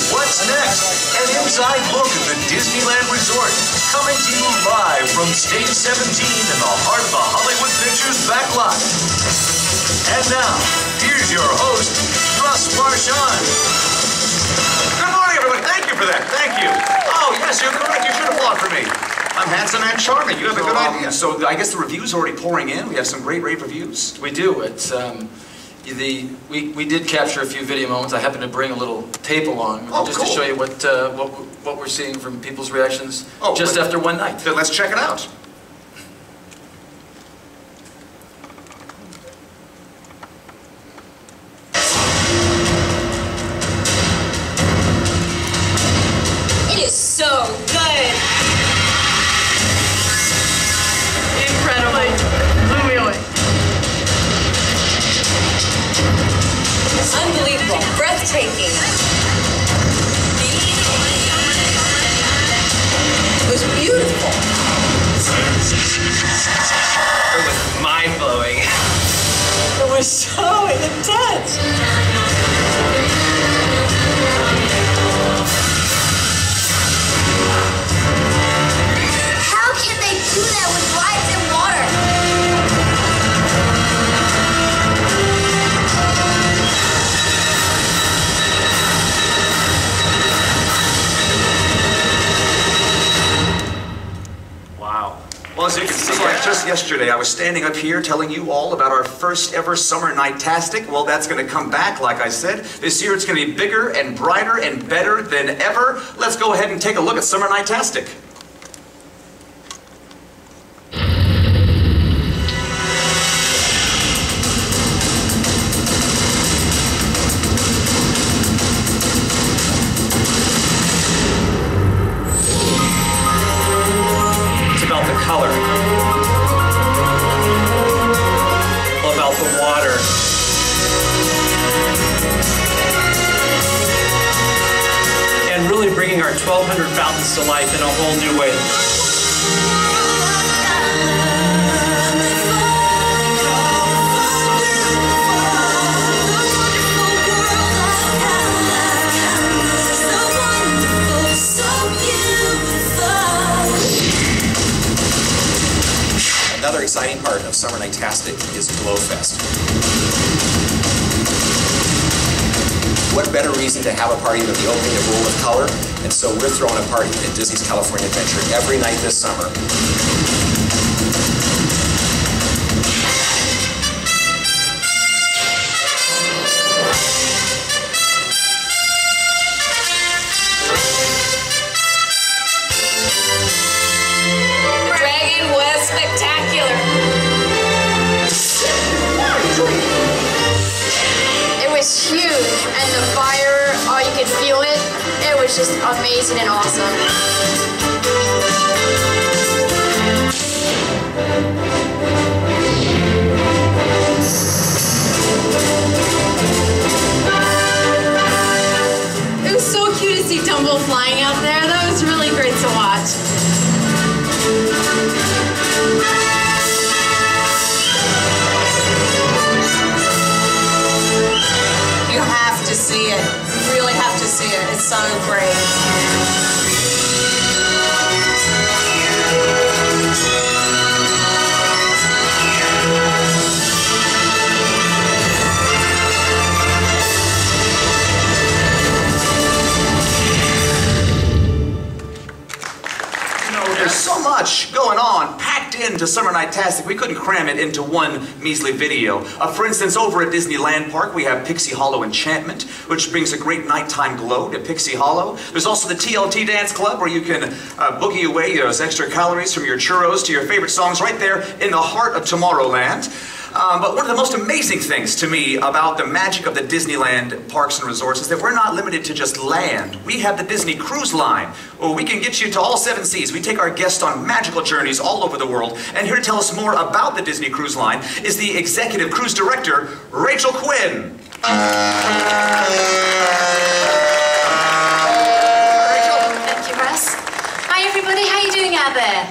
What's next? An inside look at the Disneyland Resort, coming to you live from Stage 17 in the heart of the Hollywood Pictures Backlot. And now, here's your host, Russ Marchand. Good morning, everyone. Thank you for that. Thank you. Oh, yes, you're correct. You should applaud for me. I'm handsome and charming. You have a good idea. So I guess the reviews are already pouring in. We have some great rave reviews. We do. It's we did capture a few video moments. I happened to bring a little tape along just to show you what we're seeing from people's reactions just after one night. Then let's check it out. It is so good. Incredibly. Blew me away. Unbelievable. Breathtaking. It was beautiful. It was mind-blowing. It was so intense. How can they do that with rides and water? Wow. Well, as you can see, just yesterday I was standing up here telling you all about our first ever Summer Night-tastic. Well, that's going to come back, like I said. This year it's going to be bigger and brighter and better than ever. Let's go ahead and take a look at Summer Night-tastic. About the color, about the water, and really bringing our 1,200 fountains to life in a whole new way. Another exciting part of Summer Night-tastic is Glowfest. What better reason to have a party than the opening of World of Color? And so we're throwing a party at Disney's California Adventure every night this summer. Dragon was spectacular. It was huge, and the fire, oh, you could feel it. It was just amazing and awesome. It was so cute to see Dumbo flying out there. That was really great to watch. You have to see it. You really have to see it. It's so great. There's so much going on, packed into Summer Night-tastic. We couldn't cram it into one measly video. For instance, over at Disneyland Park, we have Pixie Hollow Enchantment, which brings a great nighttime glow to Pixie Hollow. There's also the TLT Dance Club, where you can boogie away those extra calories from your churros to your favorite songs right there in the heart of Tomorrowland. But one of the most amazing things to me about the magic of the Disneyland parks and resorts is that we're not limited to just land. We have the Disney Cruise Line. Well, we can get you to all 7 seas. We take our guests on magical journeys all over the world. And here to tell us more about the Disney Cruise Line is the Executive Cruise Director, Rachel Quinn. Thank you, Russ. Hi, everybody. How you doing out there?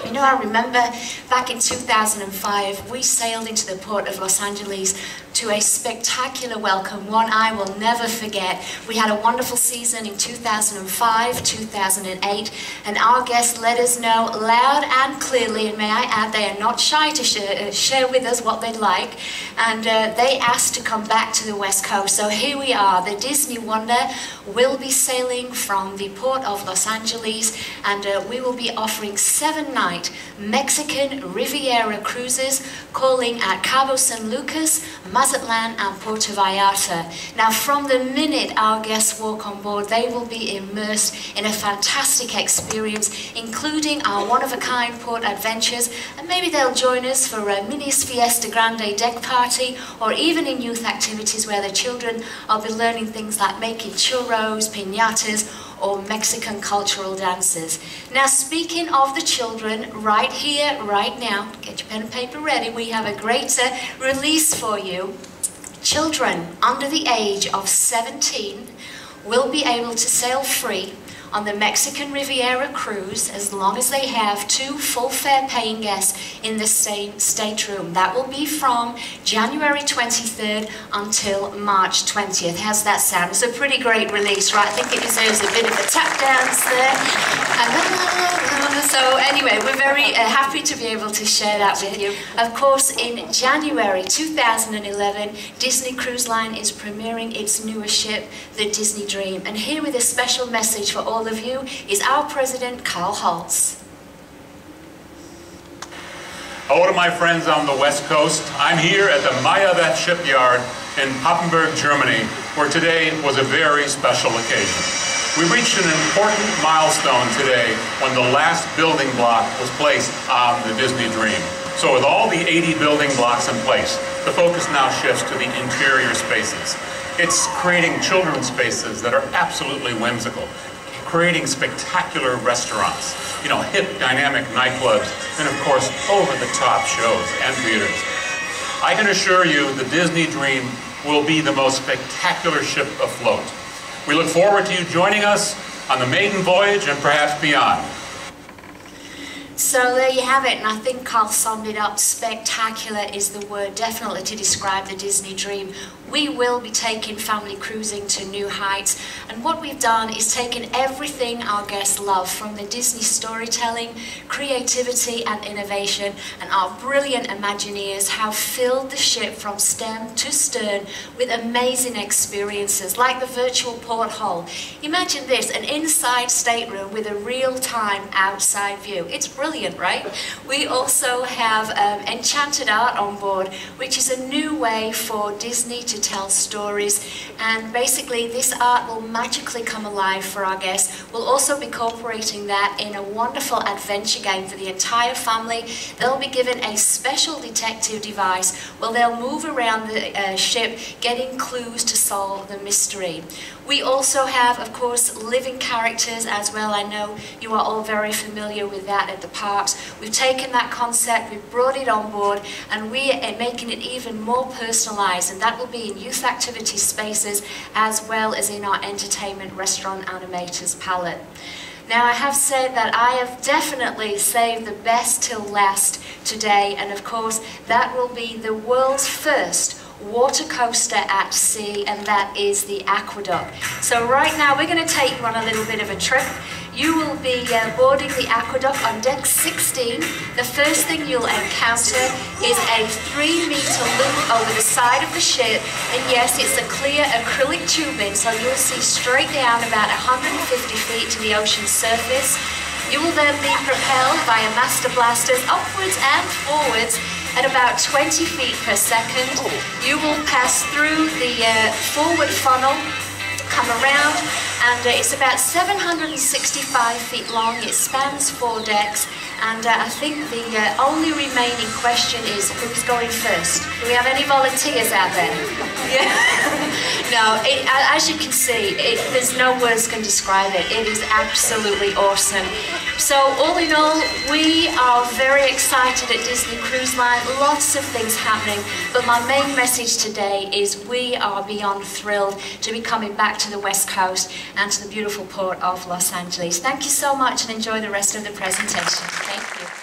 You know, I remember back in 2005, we sailed into the port of Los Angeles to a spectacular welcome, one I will never forget. We had a wonderful season in 2005, 2008, and our guests let us know loud and clearly, and may I add, they are not shy to share with us what they'd like, and they asked to come back to the West Coast. So here we are. The Disney Wonder will be sailing from the port of Los Angeles, and we will be offering 7-night Mexican Riviera cruises calling at Cabo San Lucas, Mazatlan and Puerto Vallarta. Now from the minute our guests walk on board, they will be immersed in a fantastic experience, including our one-of-a-kind port adventures, and maybe they'll join us for a Minis Fiesta Grande deck party, or even in youth activities where the children will be learning things like making churros, piñatas, or Mexican cultural dances. Now speaking of the children, right here, right now, get your pen and paper ready, we have a great release for you. Children under the age of 17 will be able to sail free on the Mexican Riviera cruise as long as they have 2 full fare paying guests in the same stateroom. That will be from January 23rd until March 20th. How's that sound? It's a pretty great release, right? I think it deserves a bit of a tap dance there. So anyway, we're very happy to be able to share that with you. Of course, in January 2011, Disney Cruise Line is premiering its newest ship, the Disney Dream. And here with a special message for all of you is our president, Carl Holtz. Hello to my friends on the West Coast. I'm here at the Mayavet shipyard in Papenburg, Germany, where today was a very special occasion. We reached an important milestone today when the last building block was placed on the Disney Dream. So with all the 80 building blocks in place, the focus now shifts to the interior spaces. It's creating children's spaces that are absolutely whimsical, creating spectacular restaurants, hip, dynamic nightclubs, and of course, over-the-top shows and theaters. I can assure you the Disney Dream will be the most spectacular ship afloat. We look forward to you joining us on the maiden voyage and perhaps beyond. So there you have it, and I think Carl summed it up. Spectacular is the word definitely to describe the Disney Dream. We will be taking family cruising to new heights, and what we've done is taken everything our guests love from the Disney storytelling, creativity and innovation, and our brilliant Imagineers have filled the ship from stem to stern with amazing experiences like the virtual porthole. Imagine this, an inside stateroom with a real-time outside view. It's brilliant, right? We also have Enchanted Art on board, which is a new way for Disney to tell stories, and basically this art will magically come alive for our guests. We'll also be incorporating that in a wonderful adventure game for the entire family. They'll be given a special detective device where they'll move around the ship getting clues to solve the mystery. We also have, of course, living characters as well. I know you are all very familiar with that at the parks. We've taken that concept, we've brought it on board, and we are making it even more personalized, and that will be in youth activity spaces as well as in our entertainment restaurant animators palette. Now, I have said that I have definitely saved the best till last today, and of course that will be the world's first water coaster at sea, and that is the Aqueduct. So right now we're going to take you on a little bit of a trip. You will be boarding the Aqueduct on deck 16. The first thing you'll encounter is a 3-meter loop over the side of the ship, and yes, it's a clear acrylic tubing, so you'll see straight down about 150 feet to the ocean's surface. You will then be propelled via master blasters upwards and forwards at about 20 feet per second. You will pass through the forward funnel, come around, and it's about 765 feet long. It spans 4 decks, and I think the only remaining question is who's going first? Do we have any volunteers out there? Yeah. No, as you can see, there's no words can describe it. It is absolutely awesome. So all in all, we are very excited at Disney Cruise Line. Lots of things happening, but my main message today is we are beyond thrilled to be coming back to the West Coast and to the beautiful port of Los Angeles. Thank you so much, and enjoy the rest of the presentation. Thank you.